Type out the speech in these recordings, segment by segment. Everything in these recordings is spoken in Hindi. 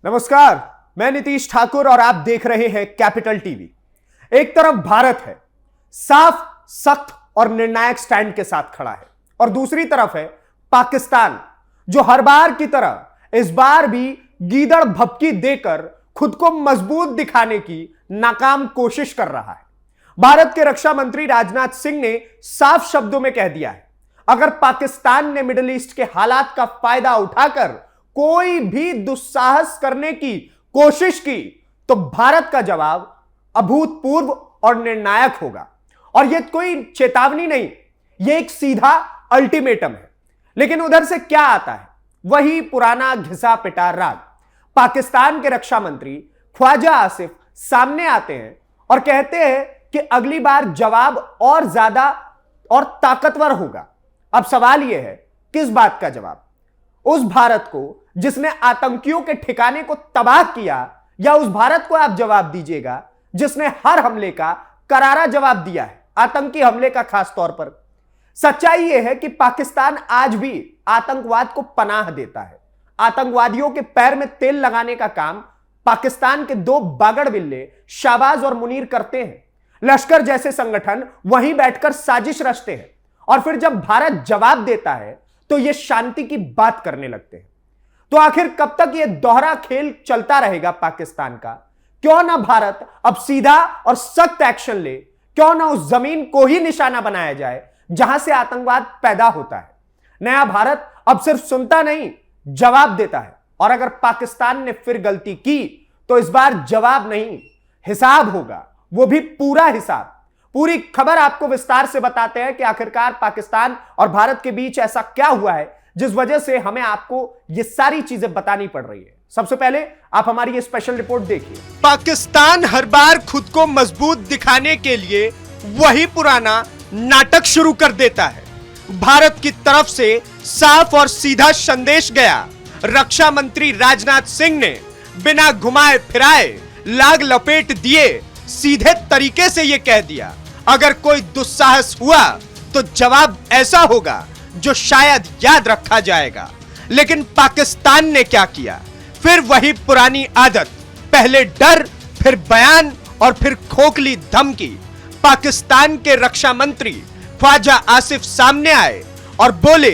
नमस्कार, मैं नीतीश ठाकुर और आप देख रहे हैं कैपिटल टीवी। एक तरफ भारत है, साफ, सख्त और निर्णायक स्टैंड के साथ खड़ा है, और दूसरी तरफ है पाकिस्तान, जो हर बार की तरह इस बार भी गीदड़ भभकी देकर खुद को मजबूत दिखाने की नाकाम कोशिश कर रहा है। भारत के रक्षा मंत्री राजनाथ सिंह ने साफ शब्दों में कह दिया है, अगर पाकिस्तान ने मिडिल ईस्ट के हालात का फायदा उठाकर कोई भी दुस्साहस करने की कोशिश की तो भारत का जवाब अभूतपूर्व और निर्णायक होगा। और यह कोई चेतावनी नहीं, यह एक सीधा अल्टीमेटम है। लेकिन उधर से क्या आता है? वही पुराना घिसा पिटा राग। पाकिस्तान के रक्षा मंत्री ख्वाजा आसिफ सामने आते हैं और कहते हैं कि अगली बार जवाब और ज्यादा और ताकतवर होगा। अब सवाल यह है, किस बात का जवाब? उस भारत को जिसने आतंकियों के ठिकाने को तबाह किया, या उस भारत को आप जवाब दीजिएगा जिसने हर हमले का करारा जवाब दिया है, आतंकी हमले का खास तौर पर? सच्चाई यह है कि पाकिस्तान आज भी आतंकवाद को पनाह देता है। आतंकवादियों के पैर में तेल लगाने का काम पाकिस्तान के दो बागड़ बिल्ले शाहबाज और मुनीर करते हैं। लश्कर जैसे संगठन वहीं बैठकर साजिश रचते हैं, और फिर जब भारत जवाब देता है तो यह शांति की बात करने लगते हैं। तो आखिर कब तक यह दोहरा खेल चलता रहेगा पाकिस्तान का? क्यों ना भारत अब सीधा और सख्त एक्शन ले? क्यों ना उस जमीन को ही निशाना बनाया जाए जहां से आतंकवाद पैदा होता है? नया भारत अब सिर्फ सुनता नहीं, जवाब देता है। और अगर पाकिस्तान ने फिर गलती की तो इस बार जवाब नहीं, हिसाब होगा, वो भी पूरा हिसाब। पूरी खबर आपको विस्तार से बताते हैं कि आखिरकार पाकिस्तान और भारत के बीच ऐसा क्या हुआ है जिस वजह से हमें आपको ये सारी चीजें बतानी पड़ रही है। सबसे पहले आप हमारी ये स्पेशल रिपोर्ट देखिए। पाकिस्तान हर बार खुद को मजबूत दिखाने के लिए वही पुराना नाटक शुरू कर देता है। भारत की तरफ से साफ और सीधा संदेश गया। रक्षा मंत्री राजनाथ सिंह ने बिना घुमाए फिराए, लाग लपेट दिए, सीधे तरीके से यह कह दिया, अगर कोई दुस्साहस हुआ तो जवाब ऐसा होगा जो शायद याद रखा जाएगा। लेकिन पाकिस्तान ने क्या किया? फिर वही पुरानी आदत, पहले डर, फिर बयान और फिर खोखली धमकी। पाकिस्तान के रक्षा मंत्री ख्वाजा आसिफ सामने आए और बोले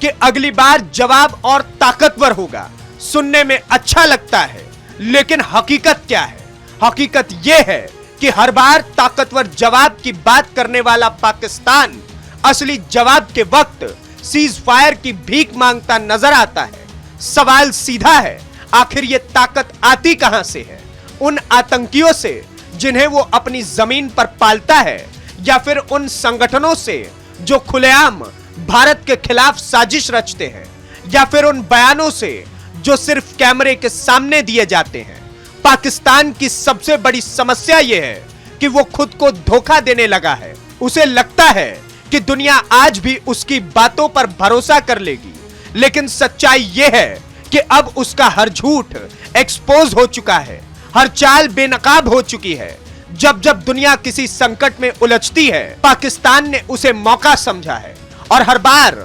कि अगली बार जवाब और ताकतवर होगा। सुनने में अच्छा लगता है, लेकिन हकीकत क्या है? हकीकत यह है कि हर बार ताकतवर जवाब की बात करने वाला पाकिस्तान असली जवाब के वक्त सीज फायर की भीख मांगता नजर आता है। सवाल सीधा है, आखिर ये ताकत आती कहां से है? उन आतंकियों से जिन्हें वो अपनी जमीन पर पालता है, या फिर उन संगठनों से जो खुलेआम भारत के खिलाफ साजिश रचते हैं, या फिर उन बयानों से जो सिर्फ कैमरे के सामने दिए जाते हैं? पाकिस्तान की सबसे बड़ी समस्या यह है कि वो खुद को धोखा देने लगा है। उसे लगता है कि दुनिया आज भी उसकी बातों पर भरोसा कर लेगी, लेकिन सच्चाई यह है कि अब उसका हर झूठ एक्सपोज हो चुका है, हर चाल बेनकाब हो चुकी है। जब जब दुनिया किसी संकट में उलझती है, पाकिस्तान ने उसे मौका समझा है और हर बार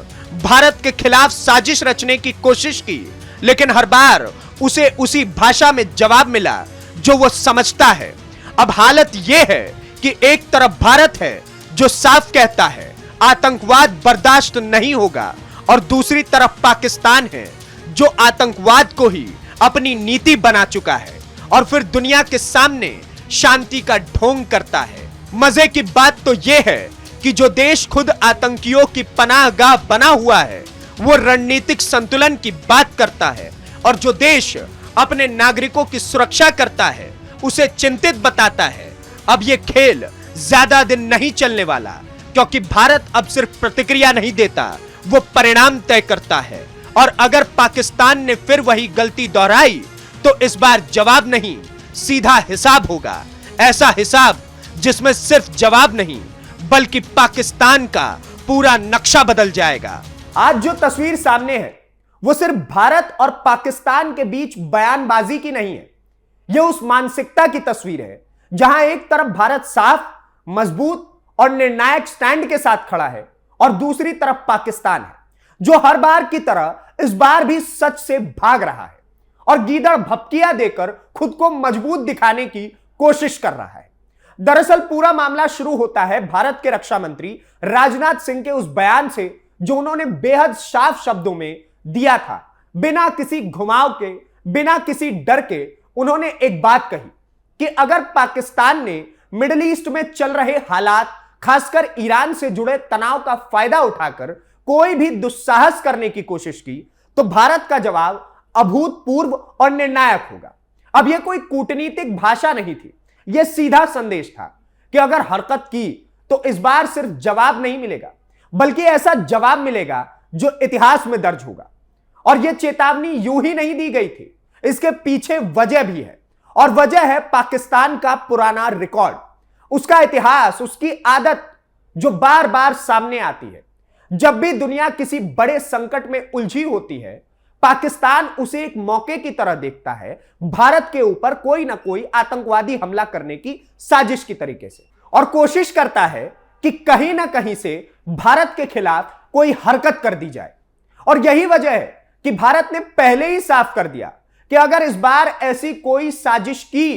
भारत के खिलाफ साजिश रचने की कोशिश की, लेकिन हर बार उसे उसी भाषा में जवाब मिला जो वो समझता है। अब हालत यह है कि एक तरफ भारत है जो साफ कहता है आतंकवाद बर्दाश्त नहीं होगा, और दूसरी तरफ पाकिस्तान है जो आतंकवाद को ही अपनी नीति बना चुका है और फिर दुनिया के सामने शांति का ढोंग करता है। मजे की बात तो यह है कि जो देश खुद आतंकियों की पनाहगाह बना हुआ है, वो रणनीतिक संतुलन की बात करता है, और जो देश अपने नागरिकों की सुरक्षा करता है उसे चिंतित बताता है। अब यह खेल ज्यादा दिन नहीं चलने वाला, क्योंकि भारत अब सिर्फ प्रतिक्रिया नहीं देता, वो परिणाम तय करता है। और अगर पाकिस्तान ने फिर वही गलती दोहराई तो इस बार जवाब नहीं, सीधा हिसाब होगा। ऐसा हिसाब जिसमें सिर्फ जवाब नहीं बल्कि पाकिस्तान का पूरा नक्शा बदल जाएगा। आज जो तस्वीर सामने है वो सिर्फ भारत और पाकिस्तान के बीच बयानबाजी की नहीं है, यह उस मानसिकता की तस्वीर है जहां एक तरफ भारत साफ, मजबूत और निर्णायक स्टैंड के साथ खड़ा है, और दूसरी तरफ पाकिस्तान है जो हर बार की तरह इस बार भी सच से भाग रहा है। और गीदड़ भपकिया देकर खुद को मजबूत दिखाने की कोशिश कर रहा है। दरअसल पूरा मामला शुरू होता है भारत के रक्षा मंत्री राजनाथ सिंह के उस बयान से जो उन्होंने बेहद साफ शब्दों में दिया था। बिना किसी घुमाव के, बिना किसी डर के उन्होंने एक बात कही कि अगर पाकिस्तान ने मिडिल ईस्ट में चल रहे हालात, खासकर ईरान से जुड़े तनाव का फायदा उठाकर कोई भी दुस्साहस करने की कोशिश की तो भारत का जवाब अभूतपूर्व और निर्णायक होगा। अब यह कोई कूटनीतिक भाषा नहीं थी, यह सीधा संदेश था कि अगर हरकत की तो इस बार सिर्फ जवाब नहीं मिलेगा, बल्कि ऐसा जवाब मिलेगा जो इतिहास में दर्ज होगा। और यह चेतावनी यूं ही नहीं दी गई थी, इसके पीछे वजह भी है, और वजह है पाकिस्तान का पुराना रिकॉर्ड, उसका इतिहास, उसकी आदत जो बार बार सामने आती है। जब भी दुनिया किसी बड़े संकट में उलझी होती है, पाकिस्तान उसे एक मौके की तरह देखता है भारत के ऊपर कोई ना कोई आतंकवादी हमला करने की साजिश की तरीके से, और कोशिश करता है कि कहीं ना कहीं से भारत के खिलाफ कोई हरकत कर दी जाए। और यही वजह है कि भारत ने पहले ही साफ कर दिया कि अगर इस बार ऐसी कोई साजिश की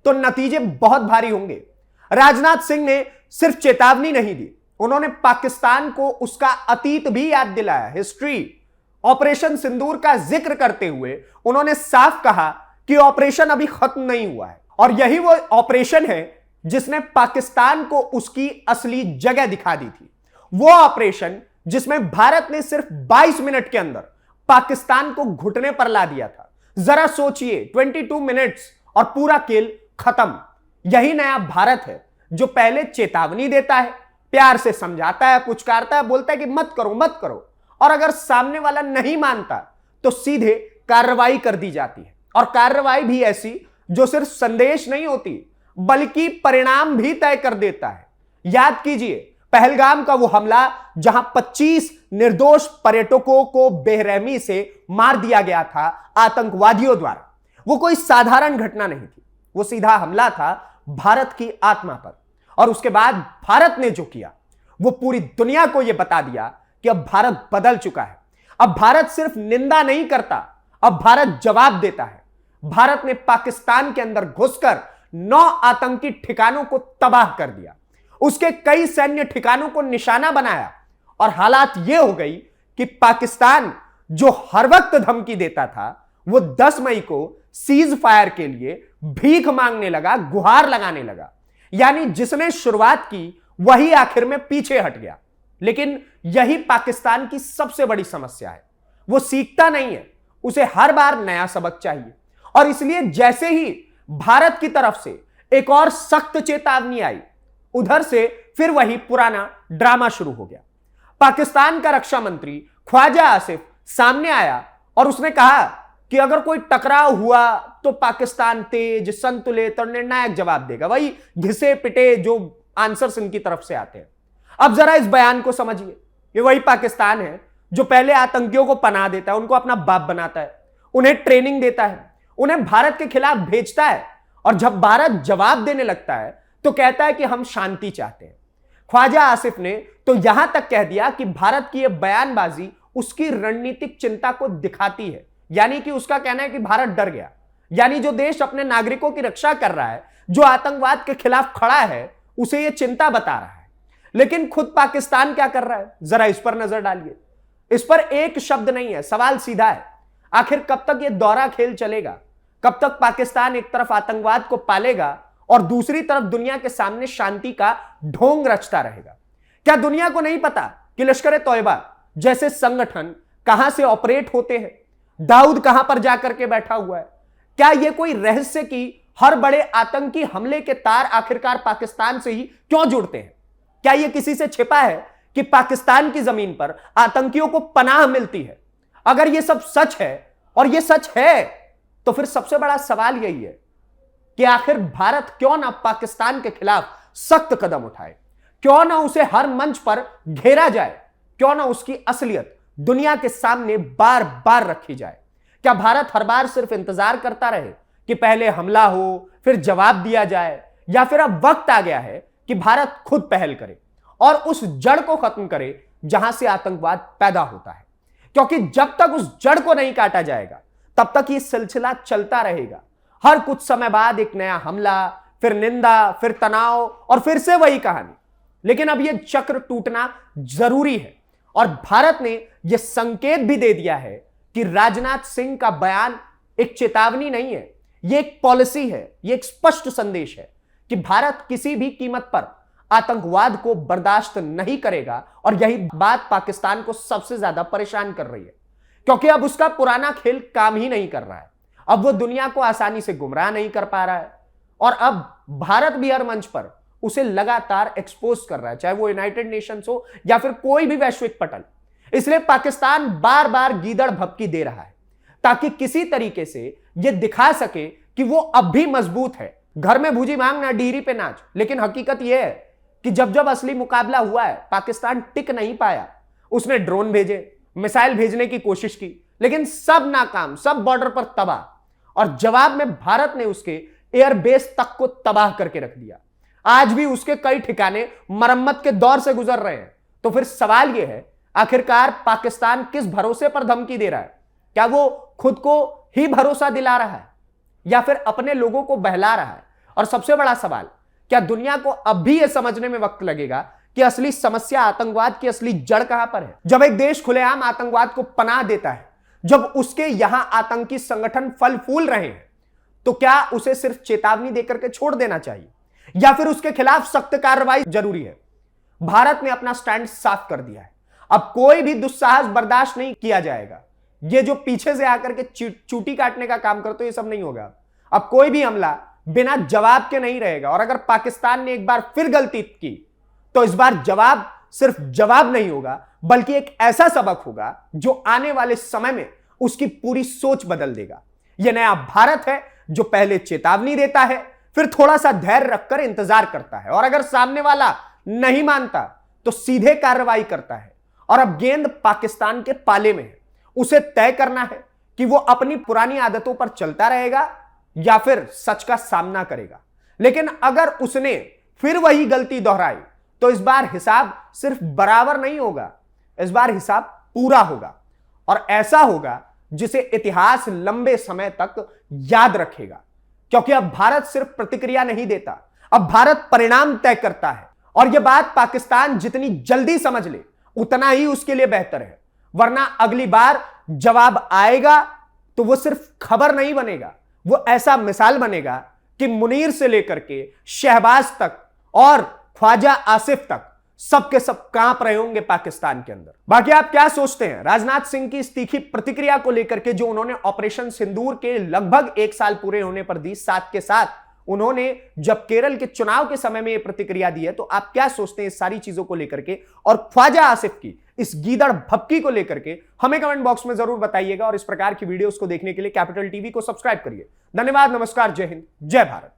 तो नतीजे बहुत भारी होंगे। राजनाथ सिंह ने सिर्फ चेतावनी नहीं दी, उन्होंने पाकिस्तान को उसका अतीत भी याद दिलाया, हिस्ट्री। ऑपरेशन सिंदूर का जिक्र करते हुए उन्होंने साफ कहा कि ऑपरेशन अभी खत्म नहीं हुआ है, और यही वो ऑपरेशन है जिसने पाकिस्तान को उसकी असली जगह दिखा दी थी। वो ऑपरेशन जिसमें भारत ने सिर्फ 22 मिनट के अंदर पाकिस्तान को घुटने पर ला दिया था। जरा सोचिए, 22 मिनट्स और पूरा खेल खत्म। यही नया भारत है जो पहले चेतावनी देता है, प्यार से समझाता है, पुचकारता है, बोलता है कि मत करो मत करो, और अगर सामने वाला नहीं मानता तो सीधे कार्रवाई कर दी जाती है। और कार्रवाई भी ऐसी जो सिर्फ संदेश नहीं होती बल्कि परिणाम भी तय कर देता है। याद कीजिए पहलगाम का वो हमला जहां 25 निर्दोष पर्यटकों को बेरहमी से मार दिया गया था आतंकवादियों द्वारा। वो कोई साधारण घटना नहीं थी, वो सीधा हमला था भारत की आत्मा पर। और उसके बाद भारत ने जो किया वो पूरी दुनिया को यह बता दिया कि अब भारत बदल चुका है। अब भारत सिर्फ निंदा नहीं करता, अब भारत जवाब देता है। भारत ने पाकिस्तान के अंदर घुसकर 9 आतंकी ठिकानों को तबाह कर दिया, उसके कई सैन्य ठिकानों को निशाना बनाया, और हालात यह हो गई कि पाकिस्तान जो हर वक्त धमकी देता था वो 10 मई को सीज फायर के लिए भीख मांगने लगा, गुहार लगाने लगा। यानी जिसने शुरुआत की वही आखिर में पीछे हट गया। लेकिन यही पाकिस्तान की सबसे बड़ी समस्या है, वो सीखता नहीं है, उसे हर बार नया सबक चाहिए। और इसलिए जैसे ही भारत की तरफ से एक और सख्त चेतावनी आई, उधर से फिर वही पुराना ड्रामा शुरू हो गया। पाकिस्तान का रक्षा मंत्री ख्वाजा आसिफ सामने आया और उसने कहा कि अगर कोई टकराव हुआ तो पाकिस्तान तेज, संतुलित और निर्णायक जवाब देगा। वही घिसे पिटे जो आंसर्स इनकी तरफ से आते हैं। अब जरा इस बयान को समझिए, ये वही पाकिस्तान है जो पहले आतंकियों को पनाह देता है, उनको अपना बाप बनाता है, उन्हें ट्रेनिंग देता है, उन्हें भारत के खिलाफ भेजता है, और जब भारत जवाब देने लगता है तो कहता है कि हम शांति चाहते हैं। ख्वाजा आसिफ ने तो यहां तक कह दिया कि भारत की यह बयानबाजी उसकी रणनीतिक चिंता को दिखाती है। यानी कि उसका कहना है कि भारत डर गया, यानी जो देश अपने नागरिकों की रक्षा कर रहा है, जो आतंकवाद के खिलाफ खड़ा है, उसे यह चिंता बता रहा है। लेकिन खुद पाकिस्तान क्या कर रहा है, जरा इस पर नजर डालिए। इस पर एक शब्द नहीं है, सवाल सीधा है, आखिर कब तक यह दौरा खेल चलेगा? कब तक पाकिस्तान एक तरफ आतंकवाद को पालेगा और दूसरी तरफ दुनिया के सामने शांति का ढोंग रचता रहेगा? क्या दुनिया को नहीं पता कि लश्कर तौयबा जैसे संगठन कहां से ऑपरेट होते हैं? दाऊद कहां पर जाकर के बैठा हुआ है? क्या यह कोई रहस्य कि हर बड़े आतंकी हमले के तार आखिरकार पाकिस्तान से ही क्यों जुड़ते हैं? क्या यह किसी से छिपा है कि पाकिस्तान की जमीन पर आतंकियों को पनाह मिलती है? अगर यह सब सच है, और यह सच है, तो फिर सबसे बड़ा सवाल यही है कि आखिर भारत क्यों ना पाकिस्तान के खिलाफ सख्त कदम उठाए? क्यों ना उसे हर मंच पर घेरा जाए? क्यों ना उसकी असलियत दुनिया के सामने बार बार रखी जाए? क्या भारत हर बार सिर्फ इंतजार करता रहे कि पहले हमला हो, फिर जवाब दिया जाए, या फिर अब वक्त आ गया है कि भारत खुद पहल करे और उस जड़ को खत्म करे जहां से आतंकवाद पैदा होता है? क्योंकि जब तक उस जड़ को नहीं काटा जाएगा, तब तक ये सिलसिला चलता रहेगा। हर कुछ समय बाद एक नया हमला, फिर निंदा, फिर तनाव और फिर से वही कहानी। लेकिन अब यह चक्र टूटना जरूरी है और भारत ने यह संकेत भी दे दिया है कि राजनाथ सिंह का बयान एक चेतावनी नहीं है, यह एक पॉलिसी है, यह एक स्पष्ट संदेश है कि भारत किसी भी कीमत पर आतंकवाद को बर्दाश्त नहीं करेगा। और यही बात पाकिस्तान को सबसे ज्यादा परेशान कर रही है, क्योंकि अब उसका पुराना खेल काम ही नहीं कर रहा है। अब वो दुनिया को आसानी से गुमराह नहीं कर पा रहा है और अब भारत भी हर मंच पर उसे लगातार एक्सपोज कर रहा है, चाहे वो यूनाइटेड नेशंस हो या फिर कोई भी वैश्विक पटल। इसलिए पाकिस्तान बार बार गीदड़ भभकी दे रहा है ताकि किसी तरीके से यह दिखा सके कि वो अब भी मजबूत है। घर में भूजी मांग ना डीहरी पे नाच। लेकिन हकीकत यह है कि जब जब असली मुकाबला हुआ है, पाकिस्तान टिक नहीं पाया। उसने ड्रोन भेजे, मिसाइल भेजने की कोशिश की, लेकिन सब नाकाम, सब बॉर्डर पर तबाह। और जवाब में भारत ने उसके एयरबेस तक को तबाह करके रख दिया। आज भी उसके कई ठिकाने मरम्मत के दौर से गुजर रहे हैं। तो फिर सवाल यह है, आखिरकार पाकिस्तान किस भरोसे पर धमकी दे रहा है? क्या वो खुद को ही भरोसा दिला रहा है या फिर अपने लोगों को बहला रहा है? और सबसे बड़ा सवाल, क्या दुनिया को अब भी यह समझने में वक्त लगेगा कि असली समस्या, आतंकवाद की असली जड़ कहां पर है? जब एक देश खुलेआम आतंकवाद को पनाह देता है, जब उसके यहां आतंकी संगठन फल फूल रहे हैं, तो क्या उसे सिर्फ चेतावनी देकर के छोड़ देना चाहिए या फिर उसके खिलाफ सख्त कार्रवाई जरूरी है? भारत ने अपना स्टैंड साफ कर दिया है। अब कोई भी दुस्साहस बर्दाश्त नहीं किया जाएगा। ये जो पीछे से आकर के चूटी काटने का काम करते, ये सब नहीं होगा। अब कोई भी हमला बिना जवाब के नहीं रहेगा। और अगर पाकिस्तान ने एक बार फिर गलती की तो इस बार जवाब सिर्फ जवाब नहीं होगा, बल्कि एक ऐसा सबक होगा जो आने वाले समय में उसकी पूरी सोच बदल देगा। यह नया भारत है जो पहले चेतावनी देता है, फिर थोड़ा सा धैर्य रखकर इंतजार करता है, और अगर सामने वाला नहीं मानता तो सीधे कार्रवाई करता है। और अब गेंद पाकिस्तान के पाले में है। उसे तय करना है कि वो अपनी पुरानी आदतों पर चलता रहेगा या फिर सच का सामना करेगा। लेकिन अगर उसने फिर वही गलती दोहराई तो इस बार हिसाब सिर्फ बराबर नहीं होगा, इस बार हिसाब पूरा होगा। और ऐसा होगा जिसे इतिहास लंबे समय तक याद रखेगा। क्योंकि अब भारत सिर्फ प्रतिक्रिया नहीं देता, अब भारत परिणाम तय करता है। और यह बात पाकिस्तान जितनी जल्दी समझ ले उतना ही उसके लिए बेहतर है। वरना अगली बार जवाब आएगा तो वो सिर्फ खबर नहीं बनेगा, वो ऐसा मिसाल बनेगा कि मुनीर से लेकर के शहबाज तक और ख्वाजा आसिफ तक सबके सब कांप रहे होंगे पाकिस्तान के अंदर। बाकी आप क्या सोचते हैं राजनाथ सिंह की इस तीखी प्रतिक्रिया को लेकर के, जो उन्होंने ऑपरेशन सिंदूर के लगभग 1 साल पूरे होने पर दी? साथ के साथ उन्होंने जब केरल के चुनाव के समय में यह प्रतिक्रिया दी है, तो आप क्या सोचते हैं इस सारी चीजों को लेकर के? और ख्वाजा आसिफ की इस गीदड़ भभकी को लेकर के हमें कमेंट बॉक्स में जरूर बताइएगा। और इस प्रकार की वीडियोस को देखने के लिए कैपिटल टीवी को सब्सक्राइब करिए। धन्यवाद, नमस्कार, जय हिंद, जय भारत।